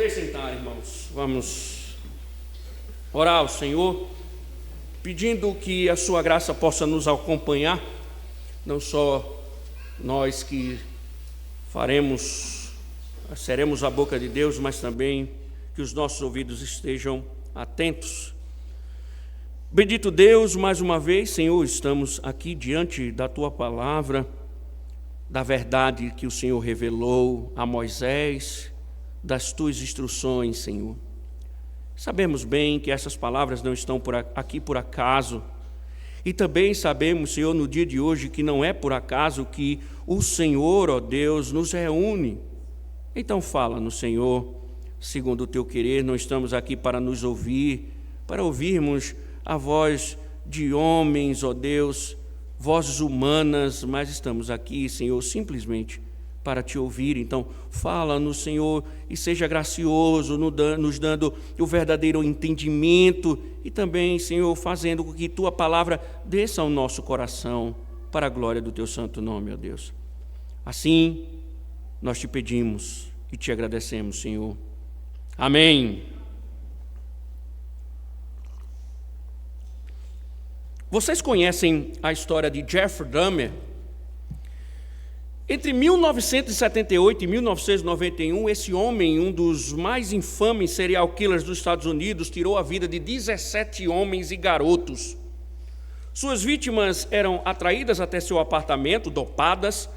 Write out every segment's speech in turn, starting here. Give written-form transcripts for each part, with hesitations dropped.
Poder sentar, irmãos. Vamos orar ao Senhor, pedindo que a sua graça possa nos acompanhar, não só nós que seremos a boca de Deus, mas também que os nossos ouvidos estejam atentos. Bendito Deus, mais uma vez, Senhor, estamos aqui diante da Tua palavra, da verdade que o Senhor revelou a Moisés, das Tuas instruções, Senhor. Sabemos bem que essas palavras não estão aqui por acaso, e também sabemos, Senhor, no dia de hoje, que não é por acaso que o Senhor, ó Deus, nos reúne. Então fala-nos, Senhor, segundo o Teu querer. Não estamos aqui para nos ouvir, para ouvirmos a voz de homens, ó Deus, vozes humanas, mas estamos aqui, Senhor, simplesmente para Te ouvir. Então fala-nos, Senhor, e seja gracioso, nos dando o verdadeiro entendimento e também, Senhor, fazendo com que Tua palavra desça ao nosso coração para a glória do Teu santo nome, ó Deus. Assim, nós Te pedimos e Te agradecemos, Senhor. Amém. Vocês conhecem a história de Jeffrey Dahmer? Entre 1978 e 1991, esse homem, um dos mais infames serial killers dos Estados Unidos, tirou a vida de 17 homens e garotos. Suas vítimas eram atraídas até seu apartamento, dopadas,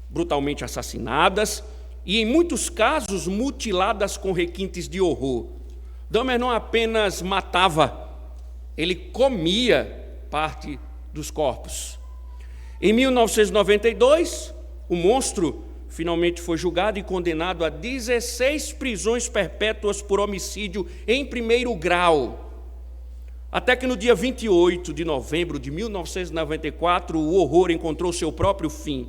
brutalmente assassinadas e, em muitos casos, mutiladas com requintes de horror. Dahmer não apenas matava, ele comia parte dos corpos. Em 1992, o monstro finalmente foi julgado e condenado a 16 prisões perpétuas por homicídio em primeiro grau. Até que no dia 28 de novembro de 1994, o horror encontrou seu próprio fim.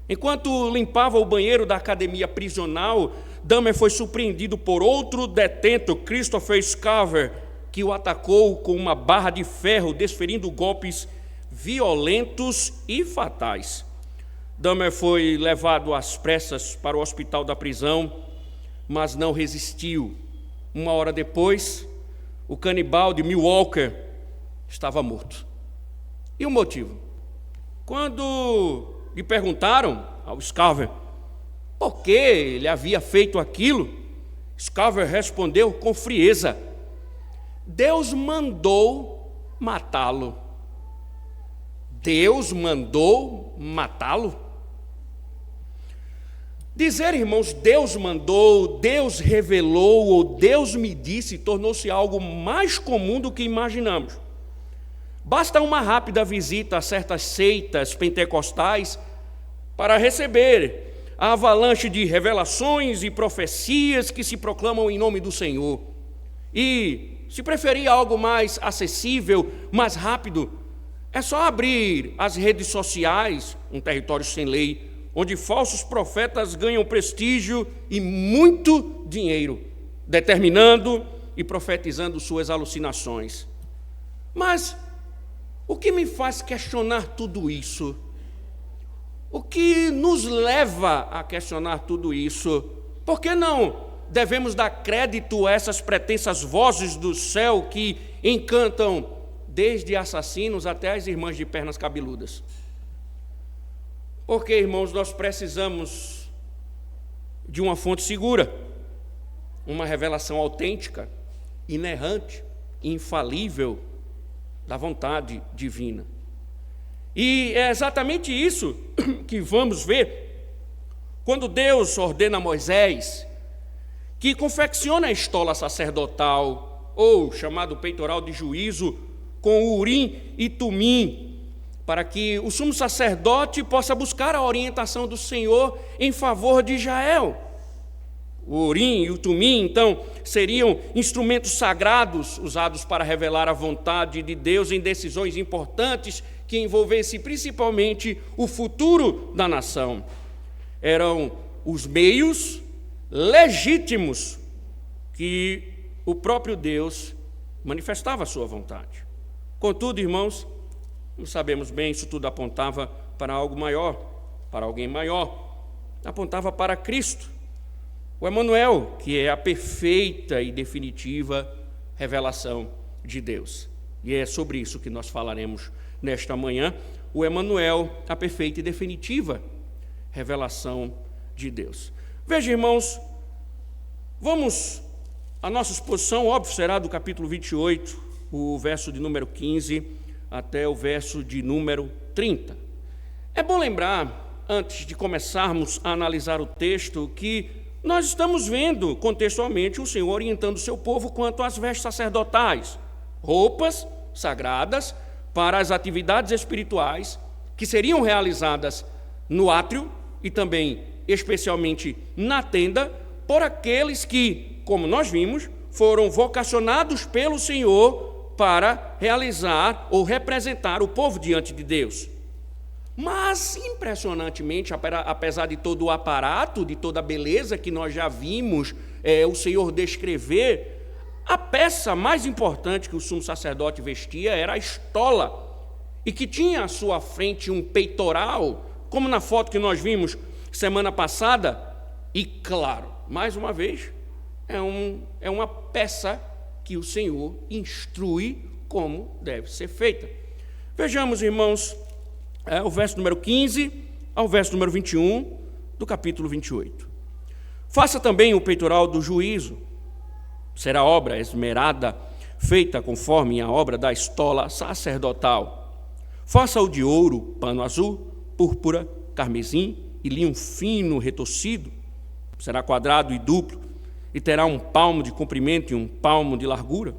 Enquanto limpava o banheiro da academia prisional, Dahmer foi surpreendido por outro detento, Christopher Scarver, que o atacou com uma barra de ferro, desferindo golpes violentos e fatais. Dahmer foi levado às pressas para o hospital da prisão, mas não resistiu. Uma hora depois, o canibal de Milwaukee estava morto. E o motivo? Quando lhe perguntaram ao Scarver por que ele havia feito aquilo, Scarver respondeu com frieza: Deus mandou matá-lo. Deus mandou matá-lo? Dizer, irmãos, Deus mandou, Deus revelou ou Deus me disse tornou-se algo mais comum do que imaginamos. Basta uma rápida visita a certas seitas pentecostais para receber a avalanche de revelações e profecias que se proclamam em nome do Senhor. E, se preferir algo mais acessível, mais rápido, é só abrir as redes sociais, um território sem lei, onde falsos profetas ganham prestígio e muito dinheiro, determinando e profetizando suas alucinações. Mas o que me faz questionar tudo isso? O que nos leva a questionar tudo isso? Por que não devemos dar crédito a essas pretensas vozes do céu que encantam desde assassinos até as irmãs de pernas cabeludas? Porque, irmãos, nós precisamos de uma fonte segura, uma revelação autêntica, inerrante, infalível da vontade divina. E é exatamente isso que vamos ver quando Deus ordena a Moisés que confeccione a estola sacerdotal, ou chamado peitoral de juízo, com o Urim e Tumim, para que o sumo sacerdote possa buscar a orientação do Senhor em favor de Israel. O Urim e o Tumim, então, seriam instrumentos sagrados usados para revelar a vontade de Deus em decisões importantes que envolvessem principalmente o futuro da nação. Eram os meios legítimos que o próprio Deus manifestava a sua vontade. Contudo, irmãos, não sabemos bem, isso tudo apontava para algo maior, para alguém maior, apontava para Cristo. O Emanuel, que é a perfeita e definitiva revelação de Deus. E é sobre isso que nós falaremos nesta manhã. O Emanuel, a perfeita e definitiva revelação de Deus. Veja, irmãos, a nossa exposição, óbvio, será do capítulo 28, o verso de número 15 até o verso de número 30. É bom lembrar, antes de começarmos a analisar o texto, que nós estamos vendo contextualmente o Senhor orientando o seu povo quanto às vestes sacerdotais, roupas sagradas para as atividades espirituais que seriam realizadas no átrio e também especialmente na tenda por aqueles que, como nós vimos, foram vocacionados pelo Senhor para realizar ou representar o povo diante de Deus. Mas, impressionantemente, apesar de todo o aparato, de toda a beleza que nós já vimos o Senhor descrever, a peça mais importante que o sumo sacerdote vestia era a estola, e que tinha à sua frente um peitoral, como na foto que nós vimos semana passada, e claro, mais uma vez, é uma peça que o Senhor instrui como deve ser feita. Vejamos, irmãos, o verso número 15 ao verso número 21 do capítulo 28. Faça também o peitoral do juízo, será obra esmerada, feita conforme a obra da estola sacerdotal. Faça-o de ouro, pano azul, púrpura, carmesim e linho fino retorcido. Será quadrado e duplo, e terá 1 palmo de comprimento e 1 palmo de largura.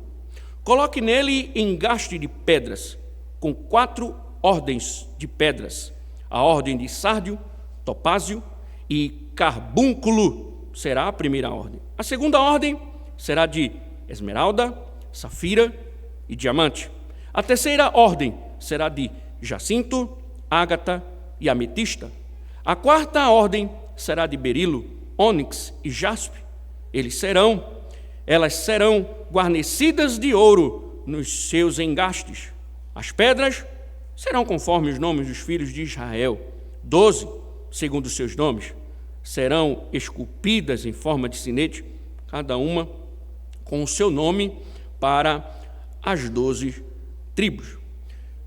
Coloque nele engaste de pedras, com 4 ordens de pedras. A ordem de sárdio, topázio e carbúnculo será a primeira ordem. A segunda ordem será de esmeralda, safira e diamante. A terceira ordem será de jacinto, ágata e ametista. A quarta ordem será de berilo, ônix e jaspe. Elas serão guarnecidas de ouro nos seus engastes. As pedras serão conforme os nomes dos filhos de Israel, 12, segundo os seus nomes. Serão esculpidas em forma de sinete, cada uma com o seu nome para as 12 tribos.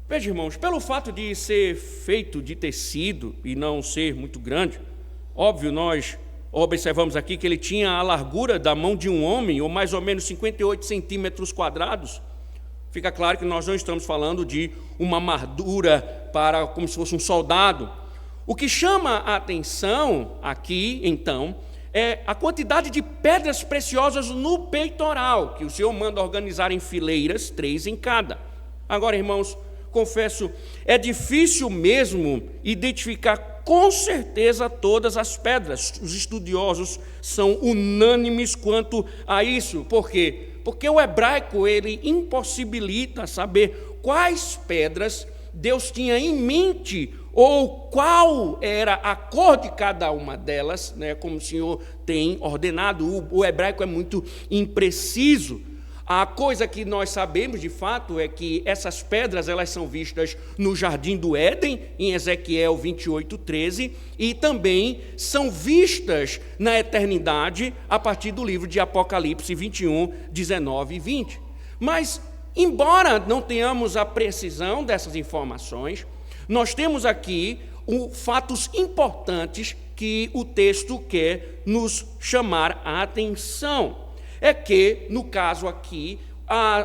Veja, irmãos, pelo fato de ser feito de tecido e não ser muito grande, óbvio, nós observamos aqui que ele tinha a largura da mão de um homem, ou mais ou menos 58 centímetros quadrados. Fica claro que nós não estamos falando de uma armadura como se fosse um soldado. O que chama a atenção aqui, então, é a quantidade de pedras preciosas no peitoral, que o Senhor manda organizar em fileiras, 3 em cada. Agora, irmãos, confesso, é difícil mesmo identificar com certeza todas as pedras. Os estudiosos são unânimes quanto a isso. Por quê? Porque o hebraico, ele impossibilita saber quais pedras Deus tinha em mente ou qual era a cor de cada uma delas, né, como o Senhor tem ordenado. O hebraico é muito impreciso. A coisa que nós sabemos, de fato, é que essas pedras elas são vistas no Jardim do Éden, em Ezequiel 28:13, e também são vistas na eternidade a partir do livro de Apocalipse 21:19 e 20. Mas, embora não tenhamos a precisão dessas informações, nós temos aqui fatos importantes que o texto quer nos chamar a atenção. É que, no caso aqui,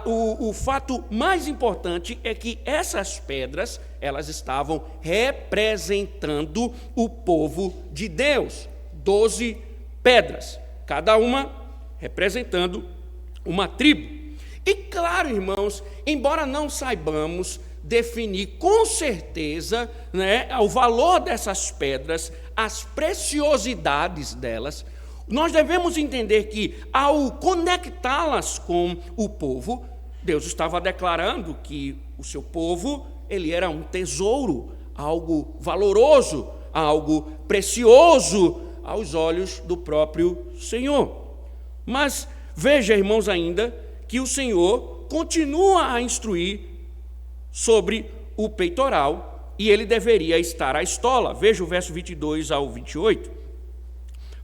o fato mais importante é que essas pedras, elas estavam representando o povo de Deus. 12 pedras, cada uma representando uma tribo. E claro, irmãos, embora não saibamos definir com certeza, né, o valor dessas pedras, as preciosidades delas, nós devemos entender que, ao conectá-las com o povo, Deus estava declarando que o seu povo, ele era um tesouro, algo valoroso, algo precioso aos olhos do próprio Senhor. Mas veja, irmãos, ainda que o Senhor continua a instruir sobre o peitoral e ele deveria estar à estola. Veja o verso 22 ao 28.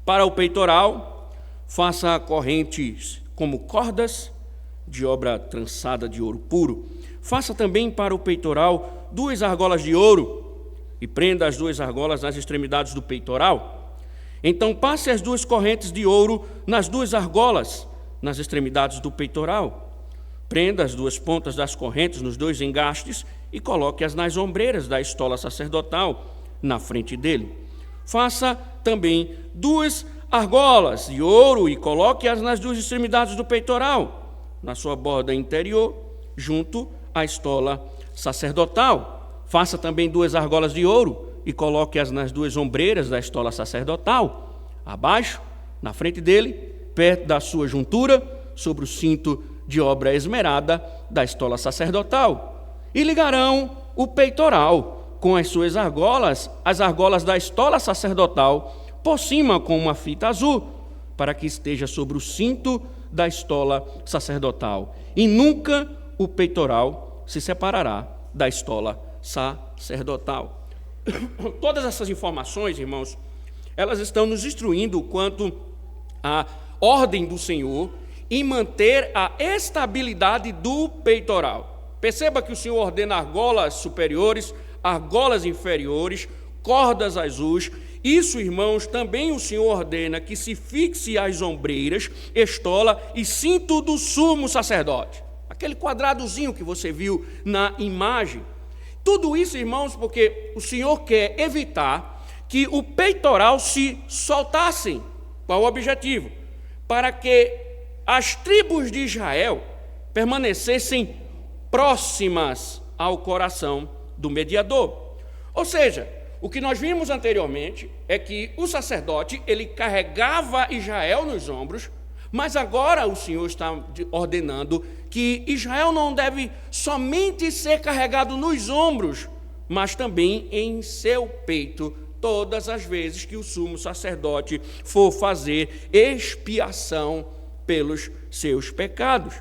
Para o peitoral, Faça correntes como cordas de obra trançada de ouro puro. Faça também para o peitoral 2 argolas de ouro e prenda as 2 argolas nas extremidades do peitoral. Então passe as 2 correntes de ouro nas 2 argolas, nas extremidades do peitoral. Prenda as 2 pontas das correntes nos 2 engastes e coloque-as nas ombreiras da estola sacerdotal, na frente dele. Faça também 2 argolas de ouro e coloque-as nas 2 extremidades do peitoral, na sua borda interior, junto à estola sacerdotal. Faça também 2 argolas de ouro e coloque-as nas 2 ombreiras da estola sacerdotal, abaixo, na frente dele, perto da sua juntura, sobre o cinto de obra esmerada da estola sacerdotal. E ligarão o peitoral com as suas argolas, as argolas da estola sacerdotal, por cima com uma fita azul, para que esteja sobre o cinto da estola sacerdotal. E nunca o peitoral se separará da estola sacerdotal. Todas essas informações, irmãos, elas estão nos instruindo quanto à ordem do Senhor em manter a estabilidade do peitoral. Perceba que o Senhor ordena argolas superiores, argolas inferiores, cordas azuis. Isso, irmãos, também o Senhor ordena que se fixe as ombreiras, estola e cinto do sumo sacerdote. Aquele quadradozinho que você viu na imagem. Tudo isso, irmãos, porque o Senhor quer evitar que o peitoral se soltassem. Qual o objetivo? Para que as tribos de Israel permanecessem próximas ao coração do mediador. Ou seja, o que nós vimos anteriormente é que o sacerdote, ele carregava Israel nos ombros, mas agora o Senhor está ordenando que Israel não deve somente ser carregado nos ombros, mas também em seu peito, todas as vezes que o sumo sacerdote for fazer expiação pelos seus pecados.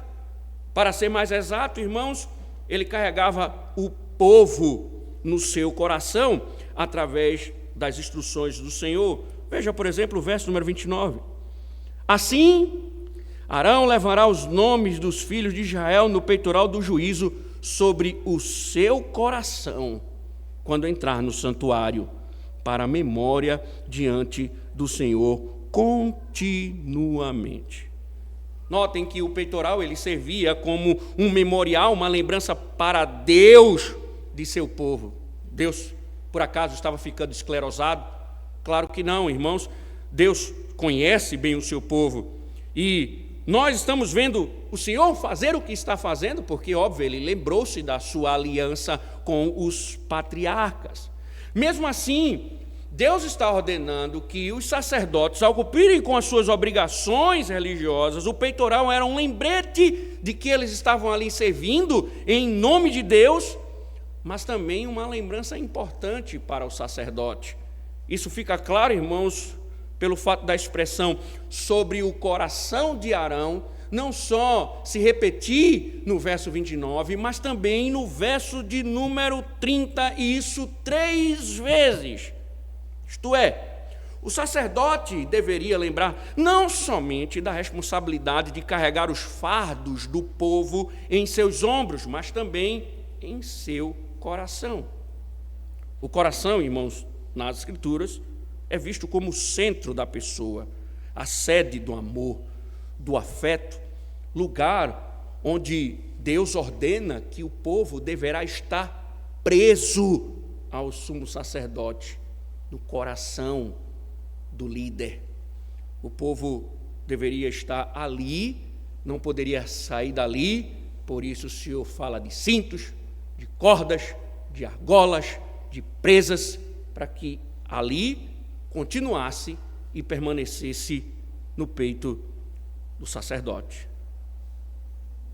Para ser mais exato, irmãos, ele carregava o povo no seu coração, através das instruções do Senhor. Veja, por exemplo, o verso número 29. Assim, Arão levará os nomes dos filhos de Israel no peitoral do juízo sobre o seu coração, quando entrar no santuário, para a memória diante do Senhor continuamente. Notem que o peitoral ele servia como um memorial, uma lembrança para Deus de seu povo. Deus, por acaso, estava ficando esclerosado? Claro que não, irmãos. Deus conhece bem o seu povo. E nós estamos vendo o Senhor fazer o que está fazendo, porque, óbvio, ele lembrou-se da sua aliança com os patriarcas. Mesmo assim, Deus está ordenando que os sacerdotes, ao cumprirem com as suas obrigações religiosas, o peitoral era um lembrete de que eles estavam ali servindo em nome de Deus, mas também uma lembrança importante para o sacerdote. Isso fica claro, irmãos, pelo fato da expressão sobre o coração de Arão, não só se repetir no verso 29, mas também no verso de número 30, e isso 3 vezes. Isto é, o sacerdote deveria lembrar não somente da responsabilidade de carregar os fardos do povo em seus ombros, mas também em seu coração. O coração, irmãos, nas Escrituras, é visto como o centro da pessoa, a sede do amor, do afeto, lugar onde Deus ordena que o povo deverá estar preso ao sumo sacerdote, no coração do líder. O povo deveria estar ali, não poderia sair dali, por isso o Senhor fala de cintos, de cordas, de argolas, de presas, para que ali continuasse e permanecesse no peito do sacerdote.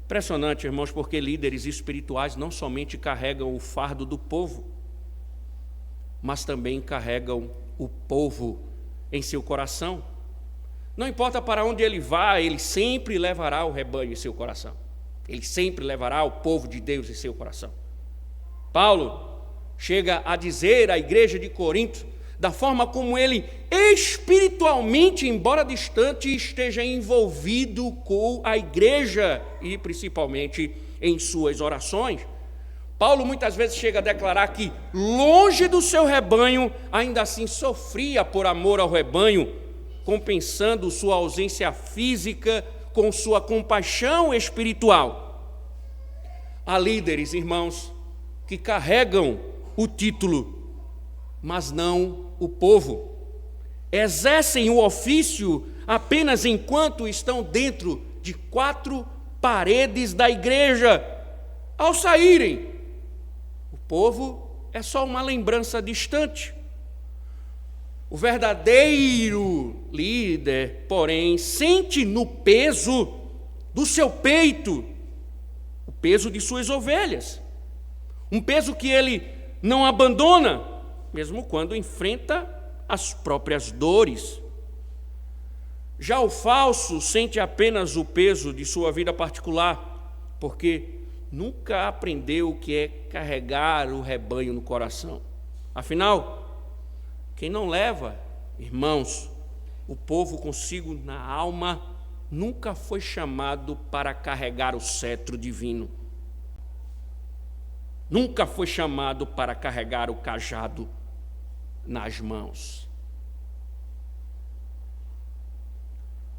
Impressionante, irmãos, porque líderes espirituais não somente carregam o fardo do povo, mas também carregam o povo em seu coração. Não importa para onde ele vá, ele sempre levará o rebanho em seu coração. Ele sempre levará o povo de Deus em seu coração. Paulo chega a dizer à igreja de Corinto, da forma como ele espiritualmente, embora distante, esteja envolvido com a igreja e principalmente em suas orações. Paulo muitas vezes chega a declarar que, longe do seu rebanho, ainda assim sofria por amor ao rebanho, compensando sua ausência física com sua compaixão espiritual. Há líderes, irmãos, que carregam o título, mas não o povo. Exercem o ofício apenas enquanto estão dentro de 4 paredes da igreja. Ao saírem, o povo é só uma lembrança distante. O verdadeiro líder, porém, sente no peso do seu peito o peso de suas ovelhas. Um peso que ele não abandona, mesmo quando enfrenta as próprias dores. Já o falso sente apenas o peso de sua vida particular, porque nunca aprendeu o que é carregar o rebanho no coração. Afinal, quem não leva, irmãos, o povo consigo na alma, nunca foi chamado para carregar o cetro divino. Nunca foi chamado para carregar o cajado nas mãos.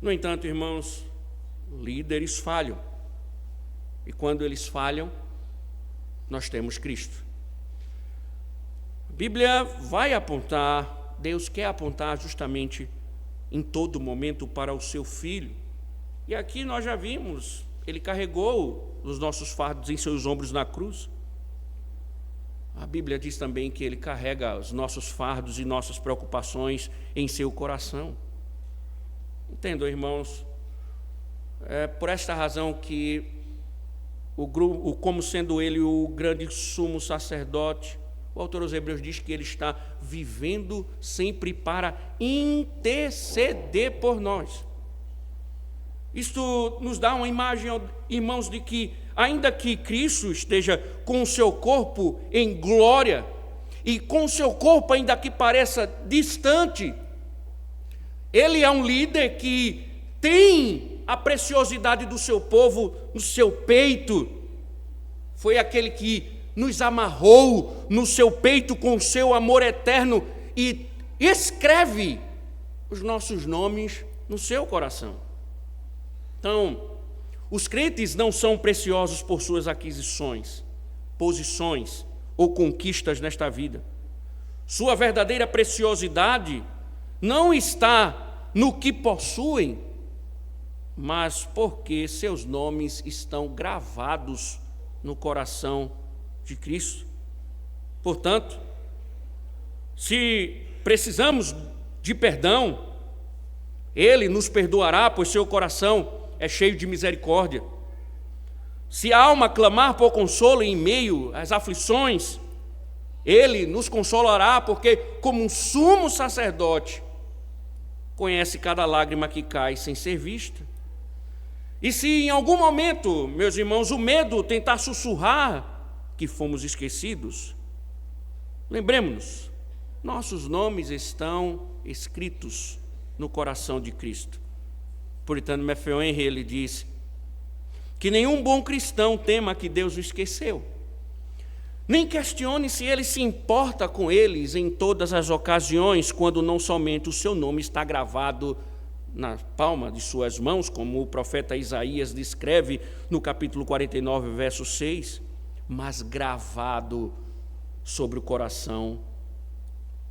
No entanto, irmãos, líderes falham. E quando eles falham, nós temos Cristo. A Bíblia vai apontar, Deus quer apontar justamente em todo momento para o seu Filho. E aqui nós já vimos, Ele carregou os nossos fardos em seus ombros na cruz. A Bíblia diz também que Ele carrega os nossos fardos e nossas preocupações em seu coração. Entendam, irmãos, é por esta razão que como sendo Ele o grande sumo sacerdote, o autor aos Hebreus diz que Ele está vivendo sempre para interceder por nós. Isto nos dá uma imagem, irmãos, de que ainda que Cristo esteja com o seu corpo em glória, e com o seu corpo ainda que pareça distante, Ele é um líder que tem a preciosidade do seu povo no seu peito. Foi aquele que nos amarrou no seu peito com o seu amor eterno e escreve os nossos nomes no seu coração. Então, os crentes não são preciosos por suas aquisições, posições ou conquistas nesta vida. Sua verdadeira preciosidade não está no que possuem, mas porque seus nomes estão gravados no coração de Cristo. Portanto, se precisamos de perdão, Ele nos perdoará, pois seu coração é cheio de misericórdia. Se a alma clamar por consolo em meio às aflições, Ele nos consolará, porque como um sumo sacerdote, conhece cada lágrima que cai sem ser vista. E se em algum momento, meus irmãos, o medo tentar sussurrar que fomos esquecidos, lembremos-nos, nossos nomes estão escritos no coração de Cristo. O puritano Matthew Henry, ele diz que nenhum bom cristão tema que Deus o esqueceu, nem questione se Ele se importa com eles em todas as ocasiões, quando não somente o seu nome está gravado na palma de suas mãos, como o profeta Isaías descreve no capítulo 49, verso 6, mas gravado sobre o coração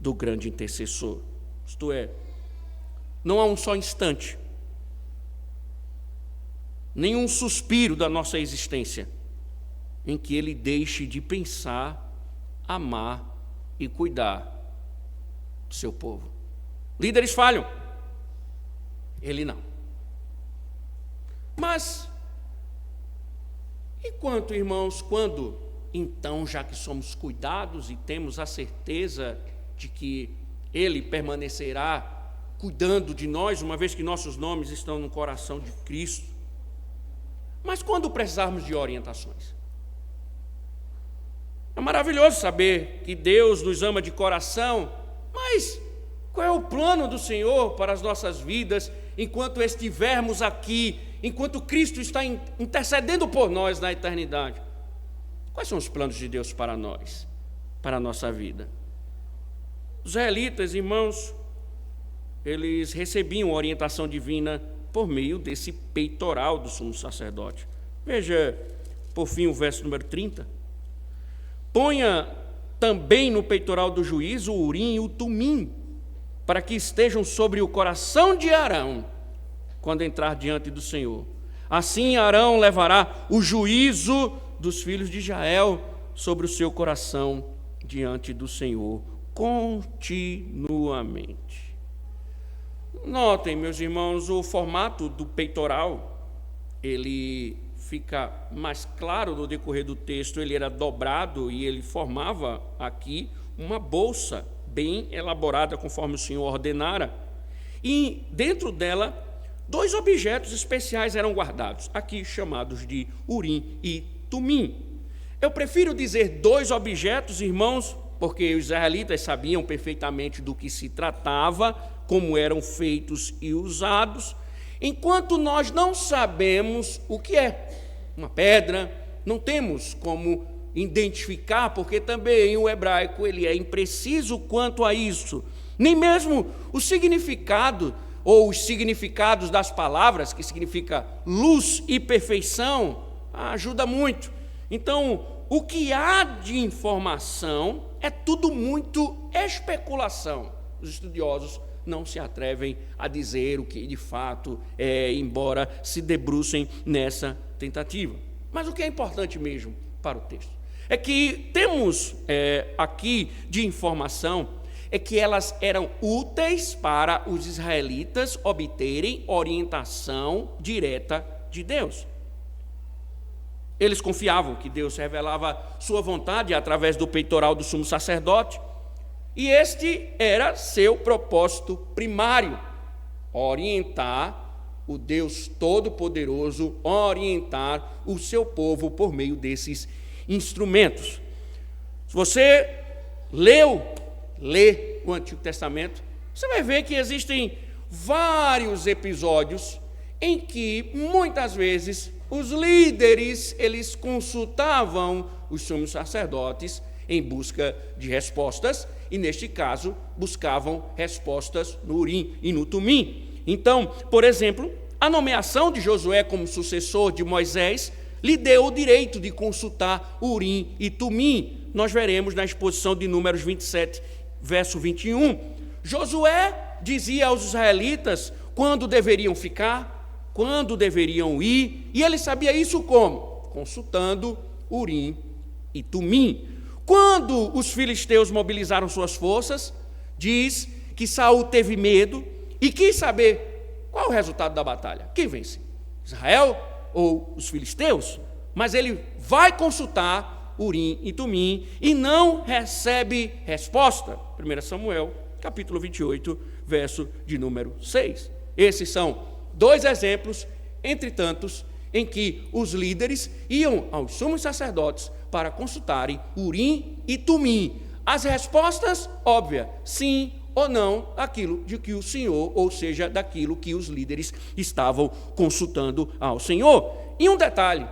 do grande intercessor. Isto é, não há um só instante, nenhum suspiro da nossa existência em que Ele deixe de pensar, amar e cuidar do seu povo. Líderes falham, Ele não. Mas, e quanto, irmãos, quando, então, já que somos cuidados e temos a certeza de que Ele permanecerá cuidando de nós, uma vez que nossos nomes estão no coração de Cristo, mas quando precisarmos de orientações? É maravilhoso saber que Deus nos ama de coração, mas Qual é o plano do Senhor para as nossas vidas enquanto estivermos aqui, enquanto Cristo está intercedendo por nós na eternidade? Quais são os planos de Deus para nós, para a nossa vida? Os israelitas, irmãos, eles recebiam orientação divina por meio desse peitoral do sumo sacerdote. Veja, por fim, o verso número 30. Ponha também no peitoral do juiz o urim e o tumim, para que estejam sobre o coração de Arão, quando entrar diante do Senhor. Assim Arão levará o juízo dos filhos de Israel sobre o seu coração diante do Senhor, continuamente. Notem, meus irmãos, o formato do peitoral, ele fica mais claro no decorrer do texto. Ele era dobrado e ele formava aqui uma bolsa bem elaborada, conforme o Senhor ordenara. E dentro dela, 2 objetos especiais eram guardados, aqui chamados de urim e tumim. Eu prefiro dizer 2 objetos, irmãos, porque os israelitas sabiam perfeitamente do que se tratava, como eram feitos e usados, enquanto nós não sabemos o que é uma pedra, não temos como identificar, porque também o hebraico ele é impreciso quanto a isso. Nem mesmo o significado ou os significados das palavras, que significa luz e perfeição, ajuda muito. Então, o que há de informação é tudo muito especulação. Os estudiosos não se atrevem a dizer o que de fato é, embora se debrucem nessa tentativa. Mas o que é importante mesmo para o texto é que temos aqui de informação é que elas eram úteis para os israelitas obterem orientação direta de Deus. Eles confiavam que Deus revelava sua vontade através do peitoral do sumo sacerdote, e este era seu propósito primário: orientar o Deus Todo-Poderoso, orientar o seu povo por meio desses instrumentos. Se você lê o Antigo Testamento, você vai ver que existem vários episódios em que, muitas vezes, os líderes, eles consultavam os sumos sacerdotes em busca de respostas, e, neste caso, buscavam respostas no Urim e no Tumim. Então, por exemplo, a nomeação de Josué como sucessor de Moisés lhe deu o direito de consultar Urim e Tumim. Nós veremos na exposição de Números 27, verso 21. Josué dizia aos israelitas quando deveriam ficar, quando deveriam ir, e ele sabia isso como? Consultando Urim e Tumim. Quando os filisteus mobilizaram suas forças, diz que Saul teve medo e quis saber qual é o resultado da batalha. Quem vence? Israel ou os filisteus? Mas ele vai consultar Urim e Tumim e não recebe resposta. 1 Samuel, capítulo 28, verso de número 6. Esses são 2 exemplos, entre tantos, em que os líderes iam aos sumos sacerdotes para consultarem Urim e Tumim. As respostas, óbvia, sim ou não, aquilo de que o Senhor, ou seja, daquilo que os líderes estavam consultando ao Senhor. E um detalhe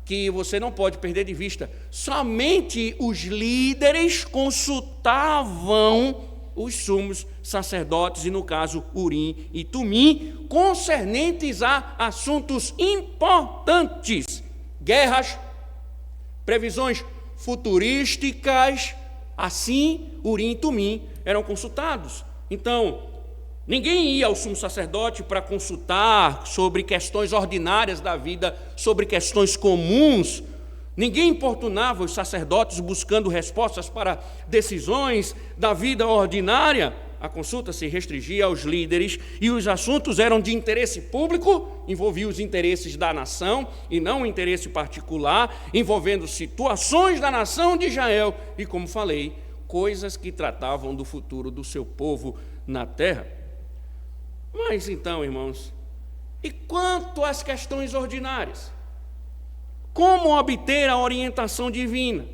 que você não pode perder de vista: somente os líderes consultavam os sumos sacerdotes, e no caso Urim e Tumim, concernentes a assuntos importantes, guerras, previsões futurísticas. Assim, Urim e Tumim eram consultados. Então, ninguém ia ao sumo sacerdote para consultar sobre questões ordinárias da vida, sobre questões comuns. Ninguém importunava os sacerdotes buscando respostas para decisões da vida ordinária. A consulta se restringia aos líderes e os assuntos eram de interesse público, envolviam os interesses da nação e não o interesse particular, envolvendo situações da nação de Israel e, como falei, coisas que tratavam do futuro do seu povo na terra. Mas então, irmãos, e quanto às questões ordinárias? Como obter a orientação divina?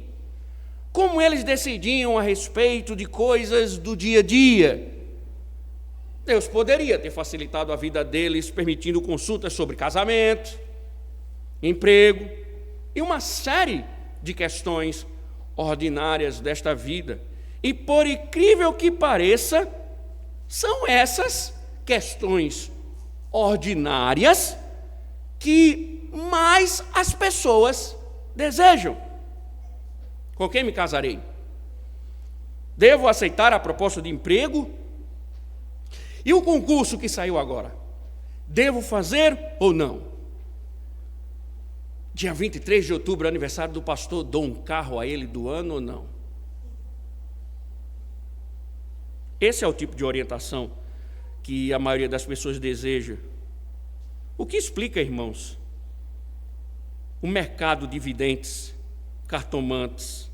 Como eles decidiam a respeito de coisas do dia a dia? Deus poderia ter facilitado a vida deles, permitindo consultas sobre casamento, emprego e uma série de questões ordinárias desta vida. E por incrível que pareça, são essas questões ordinárias que mais as pessoas desejam. Com quem me casarei? Devo aceitar a proposta de emprego? E o concurso que saiu agora? Devo fazer ou não? Dia 23 de outubro, aniversário do pastor, dou um carro a ele do ano ou não? Esse é o tipo de orientação que a maioria das pessoas deseja. O que explica, irmãos, o mercado de videntes, cartomantes,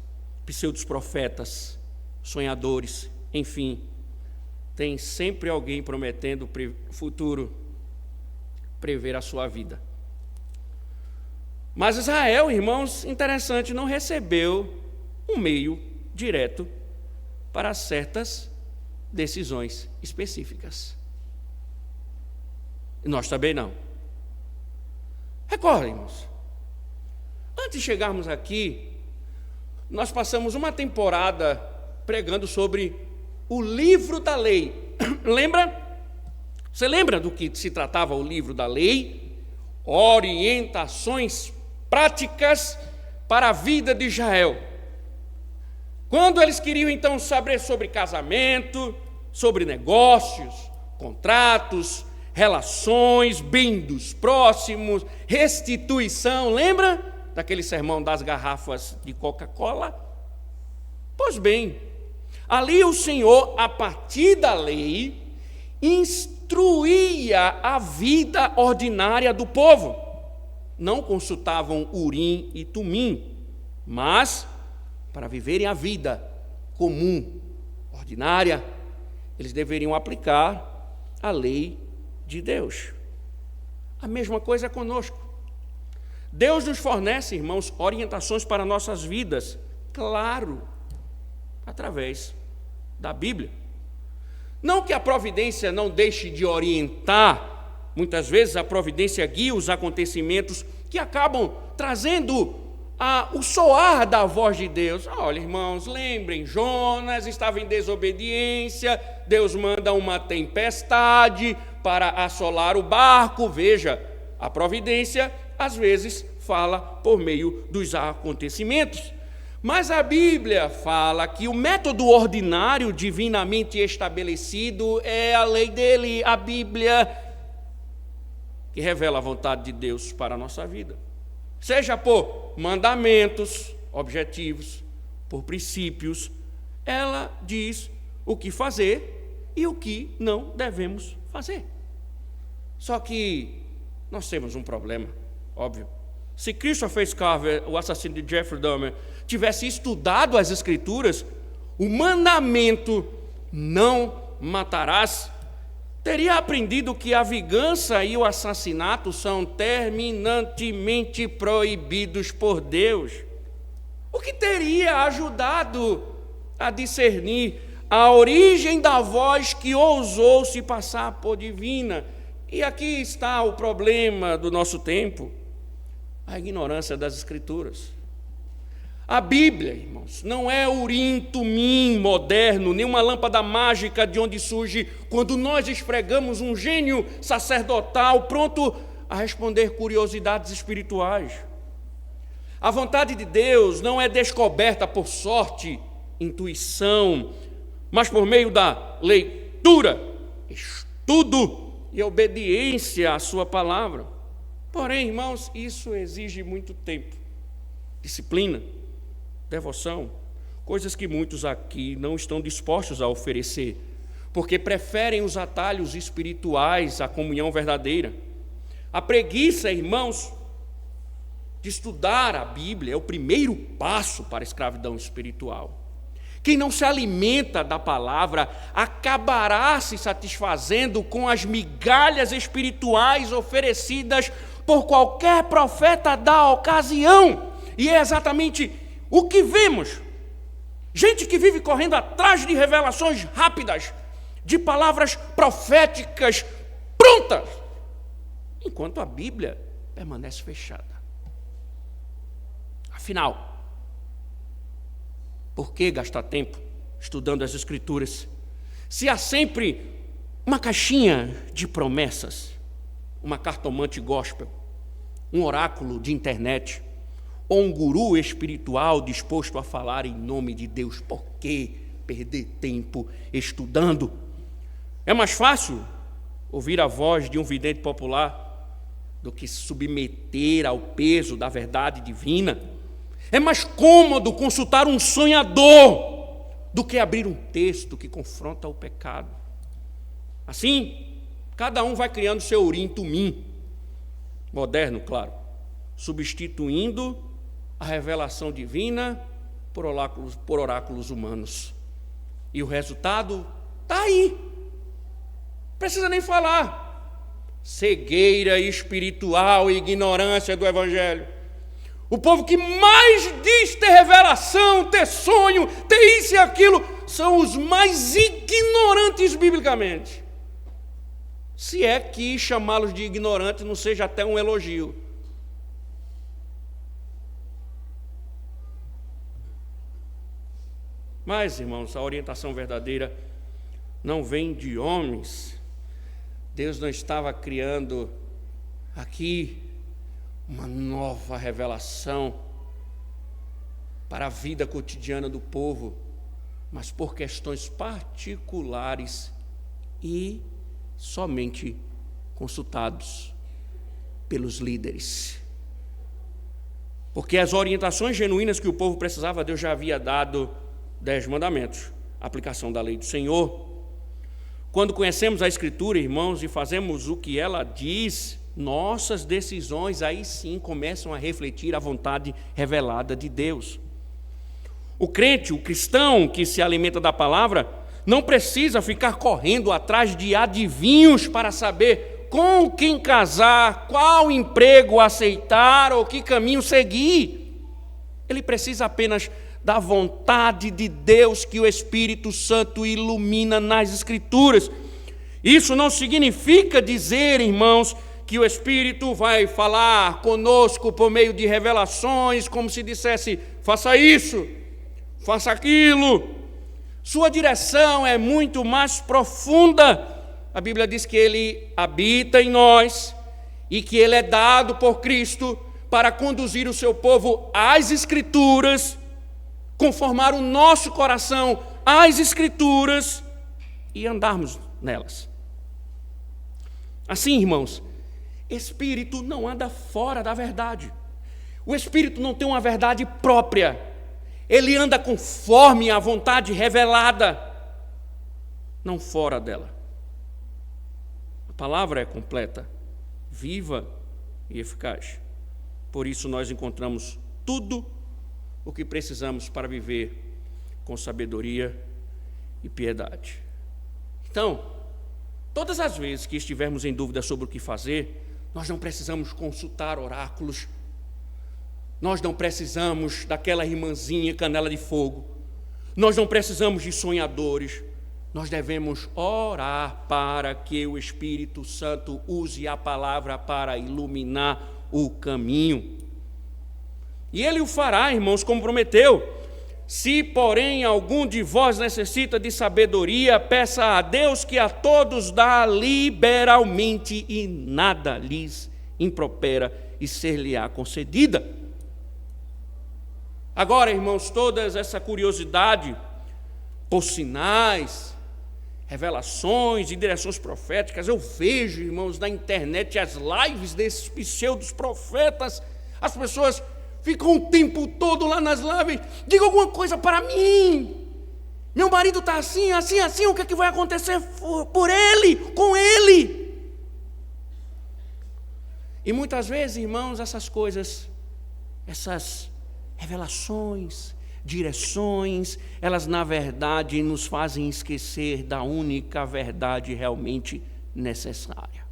pseudos profetas, sonhadores, enfim, tem sempre alguém prometendo o futuro, prever a sua vida. Mas Israel, irmãos, interessante, não recebeu um meio direto para certas decisões específicas. E nós também não. Recordem, irmãos, antes de chegarmos aqui, nós passamos uma temporada pregando sobre o livro da lei. Lembra? Você lembra do que se tratava o livro da lei? Orientações práticas para a vida de Israel. Quando eles queriam então saber sobre casamento, sobre negócios, contratos, relações, bem dos próximos, restituição, lembra daquele sermão das garrafas de Coca-Cola? Pois bem, ali o Senhor, a partir da lei, instruía a vida ordinária do povo. Não consultavam Urim e Tumim, mas para viverem a vida comum, ordinária, eles deveriam aplicar a lei de Deus. A mesma coisa é conosco. Deus nos fornece, irmãos, orientações para nossas vidas, claro, através da Bíblia. Não que a providência não deixe de orientar, muitas vezes a providência guia os acontecimentos que acabam trazendo o soar da voz de Deus. Olha, irmãos, lembrem, Jonas estava em desobediência, Deus manda uma tempestade para assolar o barco. Veja, a providência às vezes fala por meio dos acontecimentos. Mas a Bíblia fala que o método ordinário divinamente estabelecido é a lei dele, a Bíblia, que revela a vontade de Deus para a nossa vida. Seja por mandamentos, objetivos, por princípios, ela diz o que fazer e o que não devemos fazer. Só que nós temos um problema, óbvio. Se Christopher Carver, o assassino de Jeffrey Dahmer, tivesse estudado as Escrituras, o mandamento não matarás, teria aprendido que a vingança e o assassinato são terminantemente proibidos por Deus, o que teria ajudado a discernir a origem da voz que ousou se passar por divina. E aqui está o problema do nosso tempo: a ignorância das Escrituras. A Bíblia, irmãos, não é Urim Tumim moderno, nem uma lâmpada mágica de onde surge quando nós esfregamos um gênio sacerdotal pronto a responder curiosidades espirituais. A vontade de Deus não é descoberta por sorte, intuição, mas por meio da leitura, estudo e obediência à sua palavra. Porém, irmãos, isso exige muito tempo, disciplina, devoção, coisas que muitos aqui não estão dispostos a oferecer, porque preferem os atalhos espirituais à comunhão verdadeira. A preguiça, irmãos, de estudar a Bíblia é o primeiro passo para a escravidão espiritual. Quem não se alimenta da palavra acabará se satisfazendo com as migalhas espirituais oferecidas por qualquer profeta da ocasião. E é exatamente o que vemos. Gente que vive correndo atrás de revelações rápidas, de palavras proféticas prontas, enquanto a Bíblia permanece fechada. Afinal, por que gastar tempo estudando as Escrituras, se há sempre uma caixinha de promessas, uma cartomante gospel, um oráculo de internet, ou um guru espiritual disposto a falar em nome de Deus? Por que perder tempo estudando? É mais fácil ouvir a voz de um vidente popular do que se submeter ao peso da verdade divina. É mais cômodo consultar um sonhador do que abrir um texto que confronta o pecado. Assim, cada um vai criando seu urim-tumim, moderno, claro, substituindo a revelação divina por oráculos humanos. E o resultado está aí. Não precisa nem falar. Cegueira espiritual e ignorância do Evangelho. O povo que mais diz ter revelação, ter sonho, ter isso e aquilo, são os mais ignorantes biblicamente. Se é que chamá-los de ignorantes não seja até um elogio. Mas, irmãos, a orientação verdadeira não vem de homens. Deus não estava criando aqui uma nova revelação para a vida cotidiana do povo, mas por questões particulares e somente consultados pelos líderes. Porque as orientações genuínas que o povo precisava, Deus já havia dado 10 mandamentos, a aplicação da lei do Senhor. Quando conhecemos a Escritura, irmãos, e fazemos o que ela diz, nossas decisões aí sim começam a refletir a vontade revelada de Deus. O crente, o cristão que se alimenta da palavra, não precisa ficar correndo atrás de adivinhos para saber com quem casar, qual emprego aceitar ou que caminho seguir. Ele precisa apenas da vontade de Deus que o Espírito Santo ilumina nas Escrituras. Isso não significa dizer, irmãos, que o Espírito vai falar conosco por meio de revelações, como se dissesse, faça isso, faça aquilo. Sua direção é muito mais profunda. A Bíblia diz que Ele habita em nós e que Ele é dado por Cristo para conduzir o seu povo às Escrituras, conformar o nosso coração às Escrituras e andarmos nelas. Assim, irmãos, Espírito não anda fora da verdade. O Espírito não tem uma verdade própria. Ele anda conforme a vontade revelada, não fora dela. A palavra é completa, viva e eficaz. Por isso nós encontramos tudo o que precisamos para viver com sabedoria e piedade. Então, todas as vezes que estivermos em dúvida sobre o que fazer, nós não precisamos consultar oráculos, nós não precisamos daquela irmãzinha canela de fogo, nós não precisamos de sonhadores, nós devemos orar para que o Espírito Santo use a palavra para iluminar o caminho. E Ele o fará, irmãos, como prometeu. Se, porém, algum de vós necessita de sabedoria, peça a Deus que a todos dá liberalmente e nada lhes impropera e ser-lhe-á concedida. Agora, irmãos, toda essa curiosidade por sinais, revelações e direções proféticas, eu vejo, irmãos, na internet as lives desses pseudos profetas, as pessoas ficam o tempo todo lá nas lives, diga alguma coisa para mim, meu marido está assim, assim, assim, o que é que vai acontecer por ele, com ele? E muitas vezes, irmãos, essas coisas, essas revelações, direções, elas na verdade nos fazem esquecer da única verdade realmente necessária: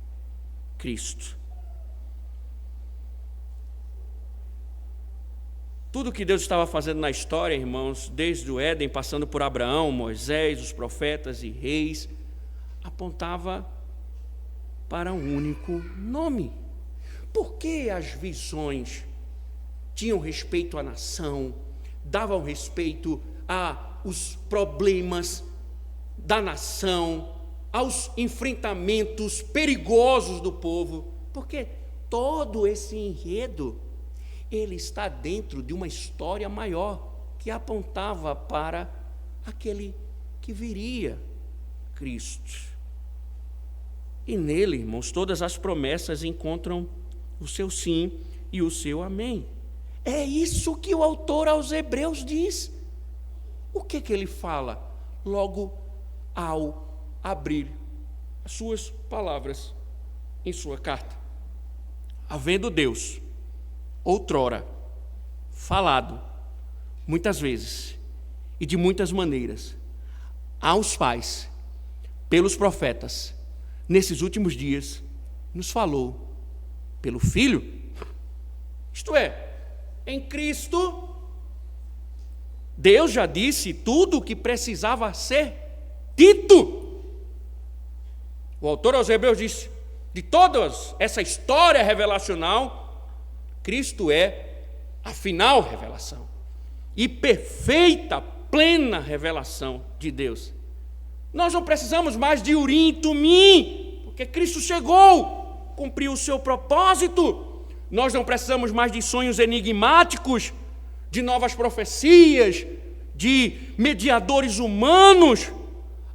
Cristo. Tudo que Deus estava fazendo na história, irmãos, desde o Éden, passando por Abraão, Moisés, os profetas e reis, apontava para um único nome. Por que as visões tinham respeito à nação, davam respeito aos problemas da nação, aos enfrentamentos perigosos do povo? Porque todo esse enredo, ele está dentro de uma história maior, que apontava para aquele que viria, Cristo. E nele, irmãos, todas as promessas encontram o seu sim e o seu amém. É isso que o autor aos Hebreus diz. O que ele fala logo ao abrir as suas palavras em sua carta? Havendo Deus, outrora, falado, muitas vezes e de muitas maneiras, aos pais, pelos profetas, nesses últimos dias, nos falou pelo Filho, isto é, em Cristo. Deus já disse tudo o que precisava ser dito. O autor aos Hebreus disse: de toda essa história revelacional, Cristo é a final revelação e perfeita, plena revelação de Deus. Nós não precisamos mais de Urim e Tumim, porque Cristo chegou, cumpriu o seu propósito. Nós não precisamos mais de sonhos enigmáticos, de novas profecias, de mediadores humanos.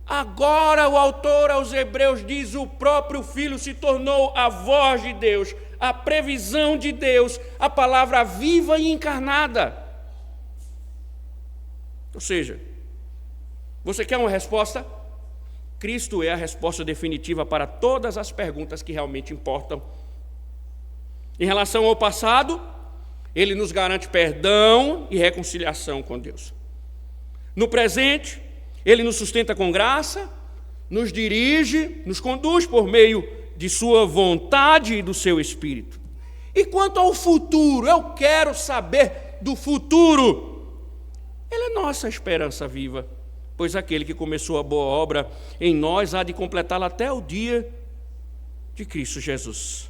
Agora o autor aos Hebreus diz: o próprio Filho se tornou a voz de Deus, a previsão de Deus, a palavra viva e encarnada. Ou seja, você quer uma resposta? Cristo é a resposta definitiva para todas as perguntas que realmente importam. Em relação ao passado, ele nos garante perdão e reconciliação com Deus. No presente, ele nos sustenta com graça, nos dirige, nos conduz por meio de sua vontade e do seu Espírito. E quanto ao futuro, eu quero saber do futuro. Ele é nossa esperança viva, pois aquele que começou a boa obra em nós há de completá-la até o dia de Cristo Jesus.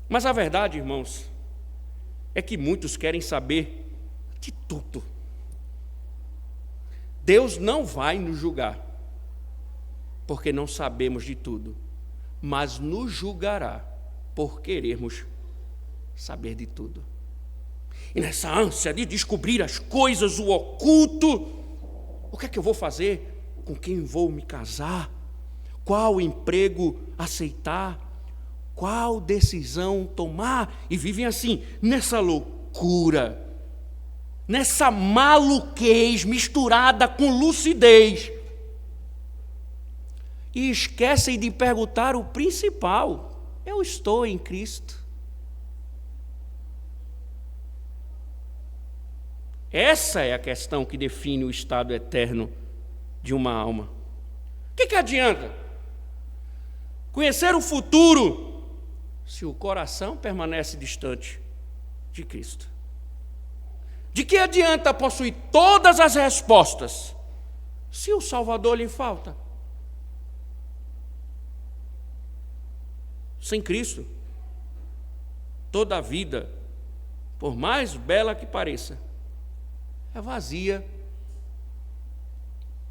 Mas a verdade, irmãos, é que muitos querem saber de tudo. Deus não vai nos julgar, porque não sabemos de tudo, mas nos julgará por querermos saber de tudo. E nessa ânsia de descobrir as coisas, o oculto, o que é que eu vou fazer? Com quem vou me casar? Qual emprego aceitar? Qual decisão tomar? E vivem assim, nessa loucura, nessa maluquez misturada com lucidez. E esquecem de perguntar o principal: eu estou em Cristo? Essa é a questão que define o estado eterno de uma alma. O que adianta conhecer o futuro se o coração permanece distante de Cristo? De que adianta possuir todas as respostas se o Salvador lhe falta? Sem Cristo, toda a vida, por mais bela que pareça, é vazia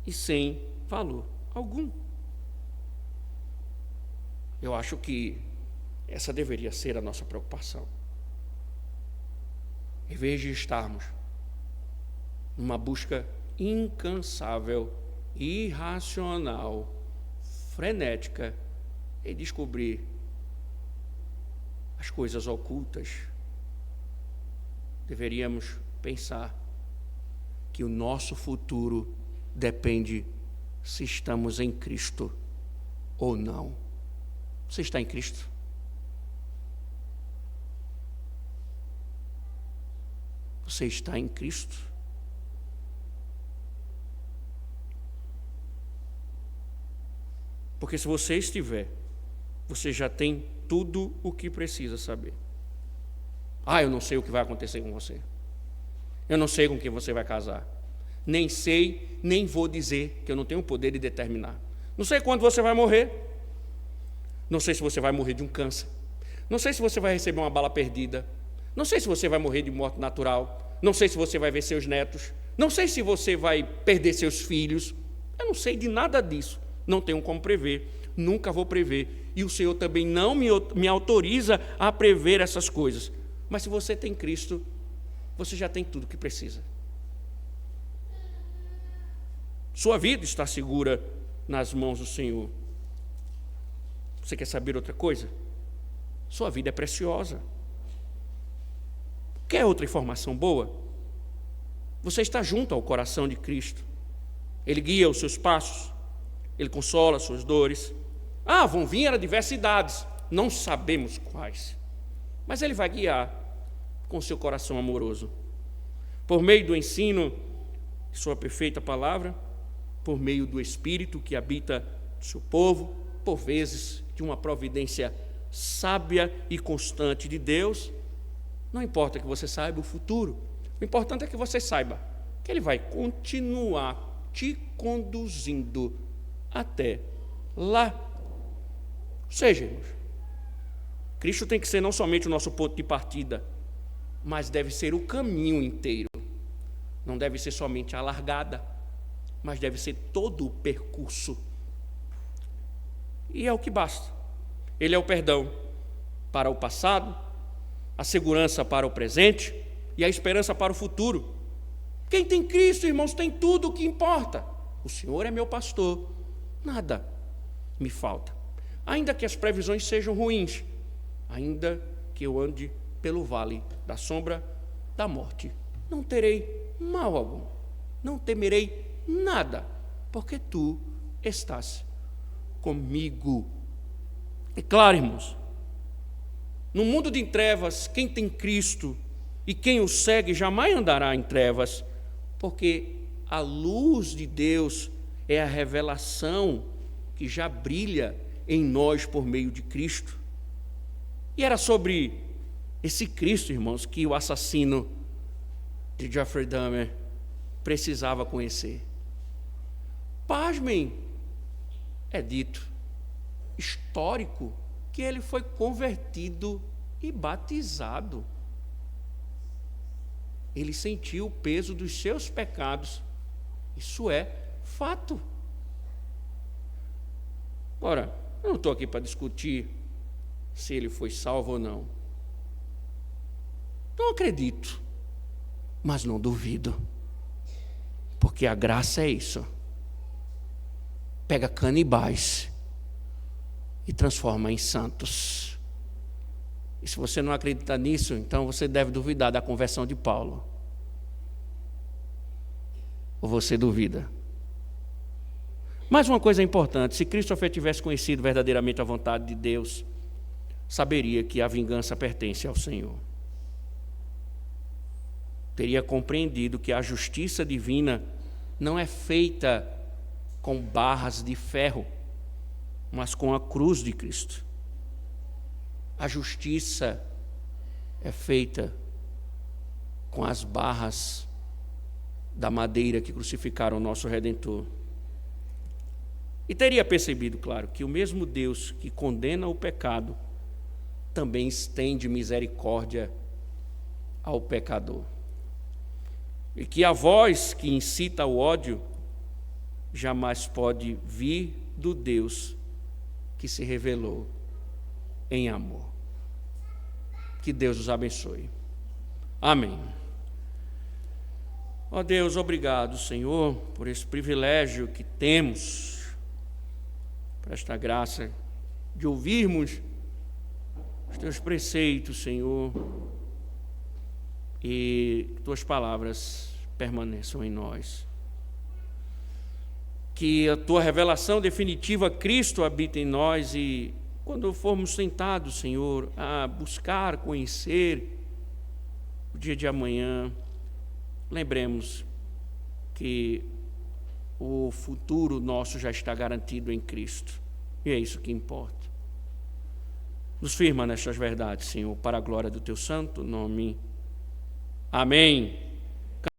e sem valor algum. Eu acho que essa deveria ser a nossa preocupação. Em vez de estarmos numa busca incansável, irracional, frenética, em descobrir as coisas ocultas, deveríamos pensar que o nosso futuro depende se estamos em Cristo ou não. Você está em Cristo? Você está em Cristo? Porque se você estiver, você já tem tudo o que precisa saber. Eu não sei o que vai acontecer com você. Eu não sei com quem você vai casar. Nem sei, nem vou dizer, que eu não tenho o poder de determinar. Não sei quando você vai morrer. Não sei se você vai morrer de um câncer. Não sei se você vai receber uma bala perdida. Não sei se você vai morrer de morte natural. Não sei se você vai ver seus netos. Não sei se você vai perder seus filhos. Eu não sei de nada disso. Não tenho como prever. Nunca vou prever. E o Senhor também não me autoriza a prever essas coisas. Mas se você tem Cristo, você já tem tudo o que precisa. Sua vida está segura nas mãos do Senhor. Você quer saber outra coisa? Sua vida é preciosa. Quer outra informação boa? Você está junto ao coração de Cristo. Ele guia os seus passos. Ele consola suas dores. Vão vir adversidades. Não sabemos quais. Mas Ele vai guiar com o seu coração amoroso. Por meio do ensino de sua perfeita palavra, por meio do Espírito que habita no seu povo, por vezes de uma providência sábia e constante de Deus. Não importa que você saiba o futuro, o importante é que você saiba que Ele vai continuar te conduzindo até lá. Ou seja, irmãos, Cristo tem que ser não somente o nosso ponto de partida, mas deve ser o caminho inteiro. Não deve ser somente a largada, mas deve ser todo o percurso. E é o que basta. Ele é o perdão para o passado, a segurança para o presente e a esperança para o futuro. Quem tem Cristo, irmãos, tem tudo o que importa. O Senhor é meu pastor, nada me falta. Ainda que as previsões sejam ruins, ainda que eu ande pelo vale da sombra da morte, não terei mal algum, não temerei nada, porque tu estás comigo. É claro, irmãos, no mundo de trevas, quem tem Cristo e quem o segue jamais andará em trevas, porque a luz de Deus é a revelação que já brilha em nós por meio de Cristo. E era sobre esse Cristo, irmãos, que o assassino de Jeffrey Dahmer precisava conhecer. Pasmem, é dito, histórico, que ele foi convertido e batizado. Ele sentiu o peso dos seus pecados. Isso é fato. Ora, eu não estou aqui para discutir se ele foi salvo ou não. Não acredito, mas não duvido, porque a graça é isso. Pega canibais e transforma em santos. E se você não acredita nisso, então você deve duvidar da conversão de Paulo. Ou você duvida? Mais uma coisa importante: se Christopher tivesse conhecido verdadeiramente a vontade de Deus, saberia que a vingança pertence ao Senhor. Teria compreendido que a justiça divina não é feita com barras de ferro, mas com a cruz de Cristo. A justiça é feita com as barras da madeira que crucificaram o nosso Redentor. E teria percebido, claro, que o mesmo Deus que condena o pecado também estende misericórdia ao pecador. E que a voz que incita o ódio jamais pode vir do Deus que se revelou em amor. Que Deus os abençoe. Amém. Ó Deus, obrigado, Senhor, por esse privilégio que temos, por esta graça de ouvirmos os teus preceitos, Senhor, e tuas palavras permaneçam em nós. Que a tua revelação definitiva, Cristo, habite em nós, e quando formos tentados, Senhor, a buscar, conhecer o dia de amanhã, lembremos que o futuro nosso já está garantido em Cristo, e é isso que importa. Nos firma nestas verdades, Senhor, para a glória do teu santo nome. Amém.